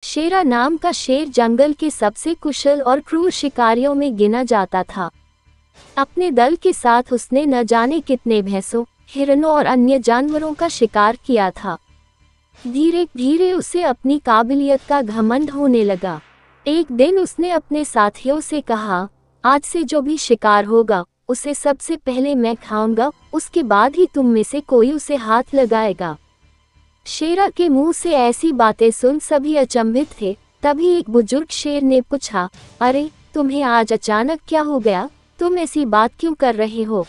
शेरा नाम का शेर जंगल के सबसे कुशल और क्रूर शिकारियों में गिना जाता था। अपने दल के साथ उसने न जाने कितने भैंसों, हिरणों और अन्य जानवरों का शिकार किया था। धीरे धीरे उसे अपनी काबिलियत का घमंड होने लगा। एक दिन उसने अपने साथियों से कहा, आज से जो भी शिकार होगा उसे सबसे पहले मैं खाऊंगा, उसके बाद ही तुम में से कोई उसे हाथ लगाएगा। शेरा के मुंह से ऐसी बातें सुन सभी अचंभित थे। तभी एक बुजुर्ग शेर ने पूछा, अरे तुम्हें आज अचानक क्या हो गया, तुम ऐसी बात क्यों कर रहे हो?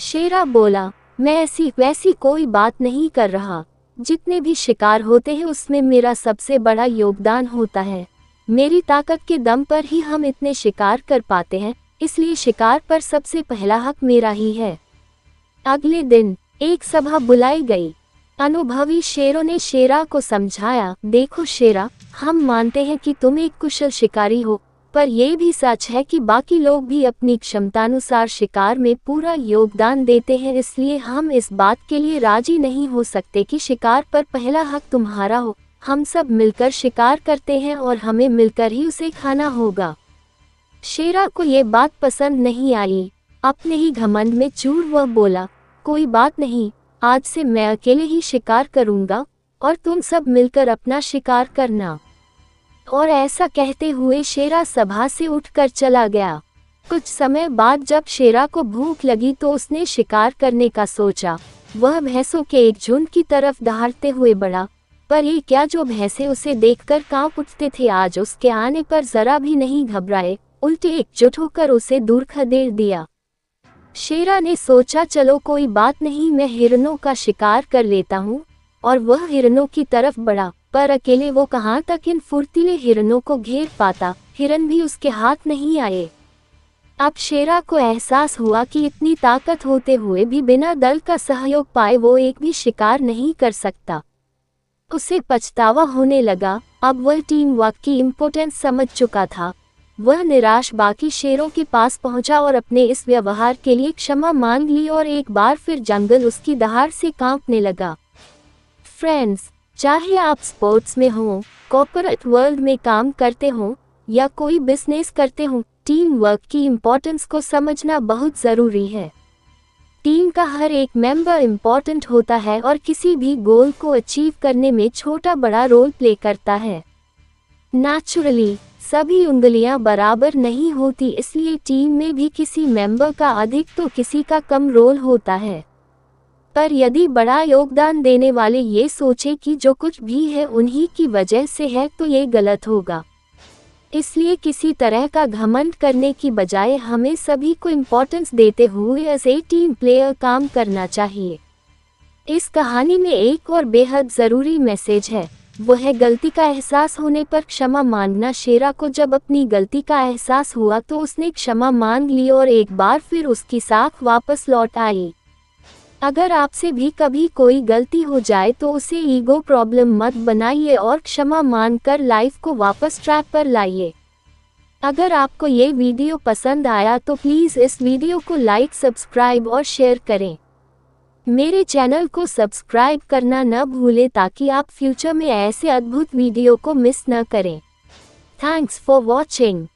शेरा बोला, मैं ऐसी वैसी कोई बात नहीं कर रहा। जितने भी शिकार होते हैं उसमें मेरा सबसे बड़ा योगदान होता है। मेरी ताकत के दम पर ही हम इतने शिकार कर पाते हैं, इसलिए शिकार पर सबसे पहला हक मेरा ही है। अगले दिन एक सभा बुलाई गई। अनुभवी शेरों ने शेरा को समझाया, देखो शेरा, हम मानते हैं कि तुम एक कुशल शिकारी हो, पर यह भी सच है कि बाकी लोग भी अपनी क्षमतानुसार शिकार में पूरा योगदान देते हैं, इसलिए हम इस बात के लिए राजी नहीं हो सकते कि शिकार पर पहला हक तुम्हारा हो। हम सब मिलकर शिकार करते हैं और हमें मिलकर ही उसे खाना होगा। शेरा को ये बात पसंद नहीं आई। अपने ही घमंड में चूर वह बोला, कोई बात नहीं, आज से मैं अकेले ही शिकार करूंगा और तुम सब मिलकर अपना शिकार करना। और ऐसा कहते हुए शेरा सभा से उठकर चला गया। कुछ समय बाद जब शेरा को भूख लगी तो उसने शिकार करने का सोचा। वह भैंसों के एक झुंड की तरफ दहाड़ते हुए बढ़ा, पर ये क्या, जो भैंसे उसे देखकर कांप उठते थे आज उसके आने पर जरा भी नहीं घबराए, उल्टे एकजुट होकर उसे दूर खदेड़ दिया। शेरा ने सोचा, चलो कोई बात नहीं, मैं हिरणों का शिकार कर लेता हूँ, और वह हिरणों की तरफ बढ़ा, पर अकेले वो कहाँ तक इन फुर्तीले हिरणों को घेर पाता। हिरन भी उसके हाथ नहीं आए। अब शेरा को एहसास हुआ कि इतनी ताकत होते हुए भी बिना दल का सहयोग पाए वो एक भी शिकार नहीं कर सकता। उसे पछतावा होने लगा। अब वह टीम वर्क की इम्पोर्टेंस समझ चुका था। वह निराश बाकी शेरों के पास पहुंचा और अपने इस व्यवहार के लिए क्षमा मांग ली, और एक बार फिर जंगल उसकी दहाड़ से कांपने लगा। फ्रेंड्स, चाहे आप स्पोर्ट्स में हो, कॉर्पोरेट वर्ल्ड में काम करते हो या कोई बिजनेस करते हो, टीम वर्क की इम्पोर्टेंस को समझना बहुत ज़रूरी है। टीम का हर एक मेंबर इम्पोर्टेंट होता है और किसी भी गोल को अचीव करने में छोटा बड़ा रोल प्ले करता है। नेचुरली सभी उंगलियां बराबर नहीं होती, इसलिए टीम में भी किसी मेंबर का अधिक तो किसी का कम रोल होता है। पर यदि बड़ा योगदान देने वाले ये सोचे कि जो कुछ भी है उन्हीं की वजह से है, तो ये गलत होगा। इसलिए किसी तरह का घमंड करने की बजाय हमें सभी को इम्पोर्टेंस देते हुए एज ए टीम प्लेयर काम करना चाहिए। इस कहानी में एक और बेहद ज़रूरी मैसेज है, वो है गलती का एहसास होने पर क्षमा मांगना। शेरा को जब अपनी गलती का एहसास हुआ तो उसने क्षमा मांग ली और एक बार फिर उसकी साख वापस लौट आई। अगर आपसे भी कभी कोई गलती हो जाए तो उसे ईगो प्रॉब्लम मत बनाइए और क्षमा मांगकर लाइफ को वापस ट्रैक पर लाइए। अगर आपको ये वीडियो पसंद आया तो प्लीज़ इस वीडियो को लाइक, सब्सक्राइब और शेयर करें। मेरे चैनल को सब्सक्राइब करना न भूलें ताकि आप फ्यूचर में ऐसे अद्भुत वीडियो को मिस न करें। Thanks for watching.